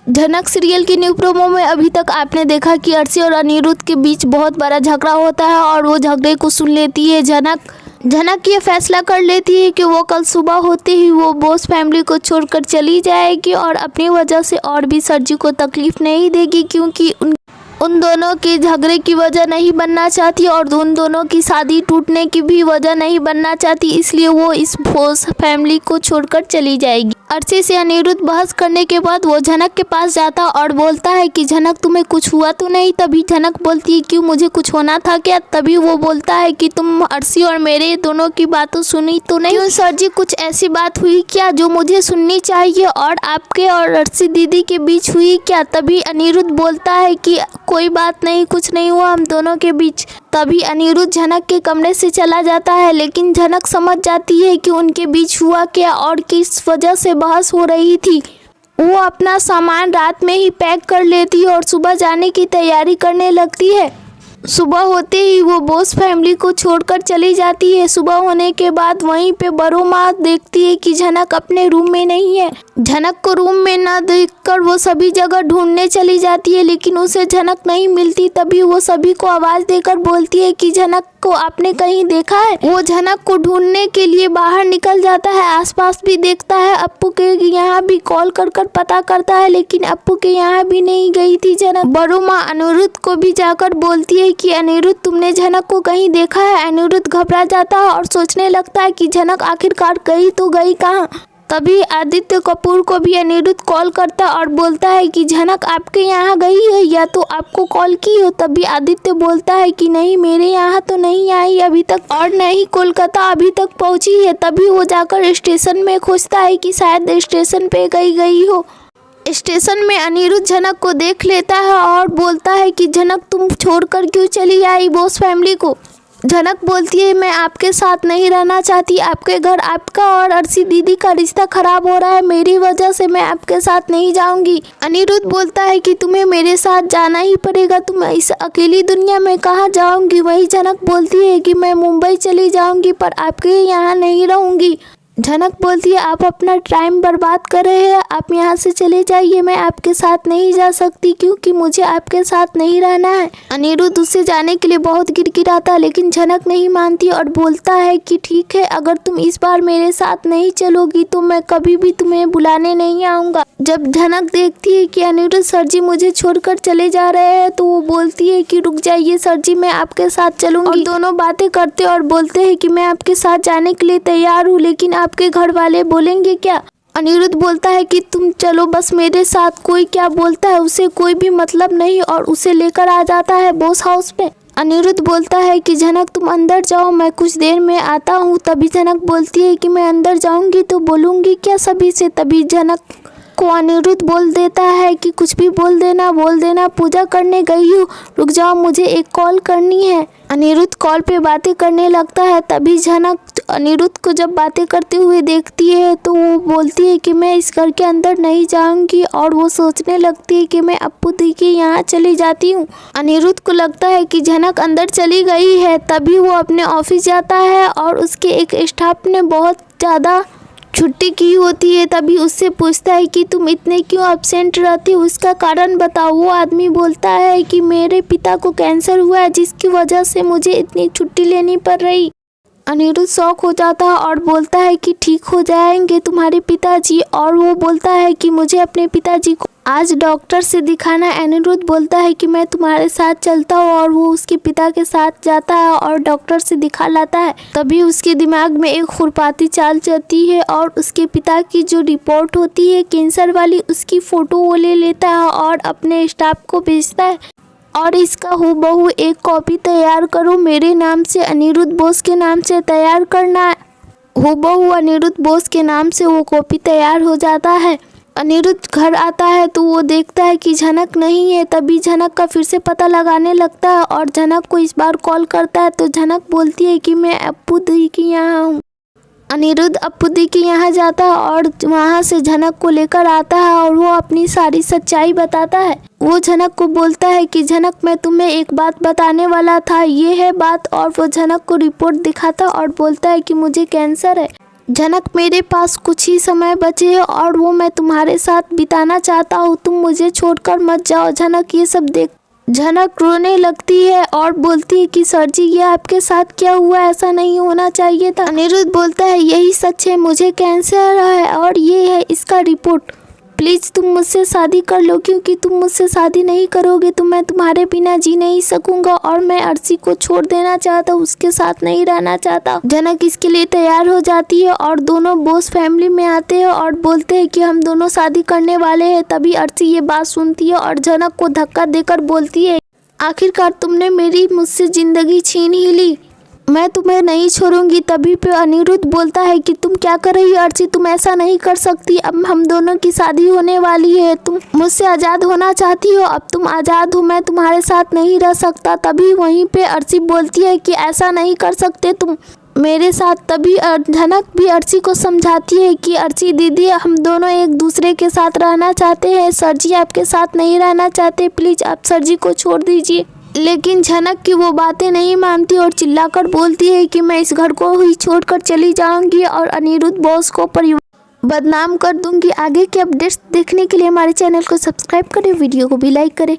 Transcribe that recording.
झनक सीरियल की new promo में अभी तक आपने देखा कि अर्शी और अनिरुद्ध के बीच बहुत बड़ा झगड़ा होता है और वो झगड़े को सुन लेती है झनक ये फैसला कर लेती है कि वो कल सुबह होते ही वो बोस फैमिली को छोड़कर चली जाएगी और अपनी वजह से और भी सरजू को तकलीफ नहीं देगी, क्योंकि उन दोनों के झगड़े की वजह नहीं बनना चाहती और उन दोनों की शादी टूटने की भी वजह नहीं बनना चाहती, इसलिए वो इस बोस फैमिली को छोड़कर चली जाएगी। अर्शी से अनिरुद्ध बहस करने के बाद वो झनक के पास जाता और बोलता है कि झनक तुम्हें कुछ हुआ तो नहीं। तभी झनक बोलती है क्यों, मुझे कुछ होना था क्या? तभी वो बोलता है कि तुम अर्शी और मेरे दोनों की बातों सुनी तो नहीं? क्यों सरजी, कुछ ऐसी बात हुई क्या जो मुझे सुननी चाहिए और आपके और अर्शी दीदी के बीच हुई क्या? तभी अनिरुद्ध बोलता है कि कोई बात नहीं, कुछ नहीं हुआ हम दोनों के बीच। तभी अनिरुद्ध झनक के कमरे से चला जाता है, लेकिन झनक समझ जाती है कि उनके बीच हुआ क्या और किस वजह से बहस हो रही थी। वो अपना सामान रात में ही पैक कर लेती है और सुबह जाने की तैयारी करने लगती है। सुबह होते ही वो बोस फैमिली को छोड़कर चली जाती है। सुबह होने के बाद वहीं पे बड़ो माँ देखती है कि झनक अपने रूम में नहीं है। झनक को रूम में ना देखकर वो सभी जगह ढूंढने चली जाती है, लेकिन उसे झनक नहीं मिलती। तभी वो सभी को आवाज़ देकर बोलती है कि झनक को आपने कहीं देखा है? वो झनक को ढूंढने के लिए बाहर निकल जाता है, आसपास भी देखता है, अप्पू के यहाँ भी कॉल कर पता करता है, लेकिन अप्पू के यहाँ भी नहीं गई थी झनक। बड़ो माँ अनिरुद्ध को भी जाकर बोलती है कि अनिरुद्ध तुमने झनक को कहीं देखा है? अनिरुद्ध घबरा जाता है और सोचने लगता है कि झनक आखिरकार गई तो गई कहाँ। तभी आदित्य कपूर को भी अनिरुद्ध कॉल करता और बोलता है कि झनक आपके यहाँ गई है या तो आपको कॉल की हो। तभी आदित्य बोलता है कि नहीं, मेरे यहाँ तो नहीं आई अभी तक और न ही कोलकाता अभी तक पहुँची है। तभी वो जाकर स्टेशन में खोजता है कि शायद स्टेशन पे गई हो। स्टेशन में अनिरुद्ध झनक को देख लेता है और बोलता है कि झनक तुम छोड़कर क्यों चली आई बोस फैमिली को? झनक बोलती है मैं आपके साथ नहीं रहना चाहती, आपके घर आपका और अर्शी दीदी का रिश्ता खराब हो रहा है, मेरी वजह से मैं आपके साथ नहीं जाऊंगी। अनिरुद्ध बोलता है कि तुम्हें मेरे साथ जाना ही पड़ेगा, तुम इस अकेली दुनिया में कहाँ जाऊंगी? वही झनक बोलती है कि मैं मुंबई चली जाऊंगी पर आपके यहाँ नहीं रहूंगी। झनक बोलती है आप अपना टाइम बर्बाद कर रहे हैं, आप यहाँ से चले जाइए, मैं आपके साथ नहीं जा सकती क्योंकि मुझे आपके साथ नहीं रहना है। अनिरुद्ध उससे जाने के लिए बहुत गिड़गिड़ाता है, लेकिन झनक नहीं मानती और बोलता है कि ठीक है, अगर तुम इस बार मेरे साथ नहीं चलोगी तो मैं कभी भी तुम्हें बुलाने नहीं आऊँगा। जब झनक देखती है कि अनिरुद्ध सरजी मुझे छोड़कर चले जा रहे हैं तो वो बोलती है कि रुक जाइए सरजी, मैं आपके साथ चलूँगी। और दोनों बातें करते और बोलते हैं कि मैं आपके साथ जाने के लिए तैयार हूँ, लेकिन आपके घर वाले बोलेंगे क्या? अनिरुद्ध बोलता है कि तुम चलो बस मेरे साथ, कोई क्या बोलता है उसे कोई भी मतलब नहीं, और उसे लेकर आ जाता है बोस हाउस पे। अनिरुद्ध बोलता है कि झनक तुम अंदर जाओ, मैं कुछ देर में आता हूँ। तभी झनक बोलती है कि मैं अंदर जाऊंगी तो बोलूँगी क्या सभी से? तभी झनक को अनिरुद्ध बोल देता है कि कुछ भी बोल देना, पूजा करने गई हूँ, रुक जाओ मुझे एक कॉल करनी है। अनिरुद्ध कॉल पे बातें करने लगता है। तभी झनक अनिरुद्ध को जब बातें करते हुए देखती है तो वो बोलती है कि मैं इस घर के अंदर नहीं जाऊंगी, और वो सोचने लगती है कि मैं अप्पू दी के यहाँ चली जाती हूँ। अनिरुद्ध को लगता है कि झनक अंदर चली गई है। तभी वो अपने ऑफिस जाता है और उसके एक स्टाफ ने बहुत ज़्यादा छुट्टी की होती है। तभी उससे पूछता है कि तुम इतने क्यों एब्सेंट रहती हो, उसका कारण बताओ। वो आदमी बोलता है कि मेरे पिता को कैंसर हुआ है जिसकी वजह से मुझे इतनी छुट्टी लेनी पड़ रही। अनिरुद्ध शॉक हो जाता है और बोलता है कि ठीक हो जाएंगे तुम्हारे पिताजी, और वो बोलता है कि मुझे अपने पिताजी को आज डॉक्टर से दिखाना है। अनिरुद्ध बोलता है कि मैं तुम्हारे साथ चलता हूँ, और वो उसके पिता के साथ जाता है और डॉक्टर से दिखा लाता है। तभी उसके दिमाग में एक खुरपाती चाल चलती है और उसके पिता की जो रिपोर्ट होती है कैंसर वाली, उसकी फ़ोटो वो ले लेता है और अपने स्टाफ को भेजता है और इसका हूबहू एक कॉपी तैयार करो, मेरे नाम से अनिरुद्ध बोस के नाम से तैयार करना है। हूबहू अनिरुद्ध बोस के नाम से वो कॉपी तैयार हो जाता है। अनिरुद्ध घर आता है तो वो देखता है कि झनक नहीं है। तभी झनक का फिर से पता लगाने लगता है और झनक को इस बार कॉल करता है तो झनक बोलती है कि मैं अप्पू दी के यहाँ हूँ। अनिरुद्ध अप्पू दी के यहाँ जाता है और वहाँ से झनक को लेकर आता है और वो अपनी सारी सच्चाई बताता है। वो झनक को बोलता है कि झनक मैं तुम्हें एक बात बताने वाला था, ये है बात। और वो झनक को रिपोर्ट दिखाता और बोलता है कि मुझे कैंसर है। जनक, मेरे पास कुछ ही समय बचे है और वो मैं तुम्हारे साथ बिताना चाहता हूँ, तुम मुझे छोड़कर मत जाओ। जनक ये सब देख जनक रोने लगती है और बोलती है कि सर जी ये आपके साथ क्या हुआ, ऐसा नहीं होना चाहिए था। अनिरुद्ध बोलता है यही सच है, मुझे कैंसर है और ये है इसका रिपोर्ट। प्लीज़ तुम मुझसे शादी कर लो, क्योंकि तुम मुझसे शादी नहीं करोगे तो मैं तुम्हारे बिना जी नहीं सकूंगा और मैं अर्शी को छोड़ देना चाहता हूँ, उसके साथ नहीं रहना चाहता। जनक इसके लिए तैयार हो जाती है और दोनों बोस फैमिली में आते हैं और बोलते हैं कि हम दोनों शादी करने वाले हैं। तभी अर्शी ये बात सुनती है और जनक को धक्का देकर बोलती है आखिरकार तुमने मेरी मुझसे ज़िंदगी छीन ही ली, मैं तुम्हें नहीं छोड़ूंगी। तभी पे अनिरुद्ध बोलता है कि तुम क्या कर रही हो अर्शी, तुम ऐसा नहीं कर सकती, अब हम दोनों की शादी होने वाली है, तुम मुझसे आज़ाद होना चाहती हो, अब तुम आज़ाद हो, मैं तुम्हारे साथ नहीं रह सकता। तभी वहीं पे अर्शी बोलती है कि ऐसा नहीं कर सकते तुम मेरे साथ। तभी जनक भी अर्शी को समझाती है कि अर्शी दीदी हम दोनों एक दूसरे के साथ रहना चाहते हैं, सर जी आपके साथ नहीं रहना चाहते, प्लीज़ आप सर जी को छोड़ दीजिए। लेकिन जनक की वो बातें नहीं मानती और चिल्लाकर बोलती है कि मैं इस घर को ही छोड़कर चली जाऊंगी और अनिरुद्ध बॉस को बदनाम कर दूंगी। आगे के अपडेट्स देखने के लिए हमारे चैनल को सब्सक्राइब करें, वीडियो को भी लाइक करें।